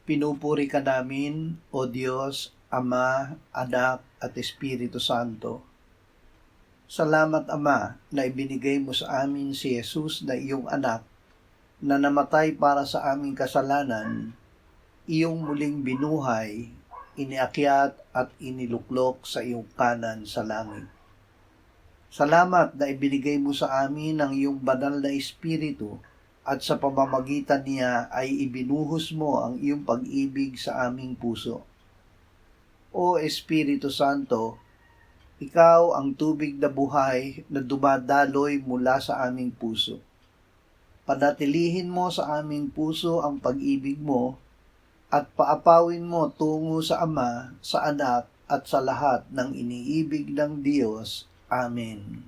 Pinupuri ka namin, O Diyos, Ama, Anak, at Espiritu Santo. Salamat, Ama, na ibinigay mo sa amin si Jesus na iyong anak, na namatay para sa aming kasalanan, iyong muling binuhay, iniakyat at iniluklok sa iyong kanan sa langit. Salamat na ibinigay mo sa amin ang iyong banal na Espiritu, at sa pamamagitan niya ay ibinuhos mo ang iyong pag-ibig sa aming puso. O Espiritu Santo, ikaw ang tubig na buhay na dumadaloy mula sa aming puso. Panatilihin mo sa aming puso ang pag-ibig mo at paapawin mo tungo sa Ama, sa Anak at sa lahat ng iniibig ng Diyos. Amen.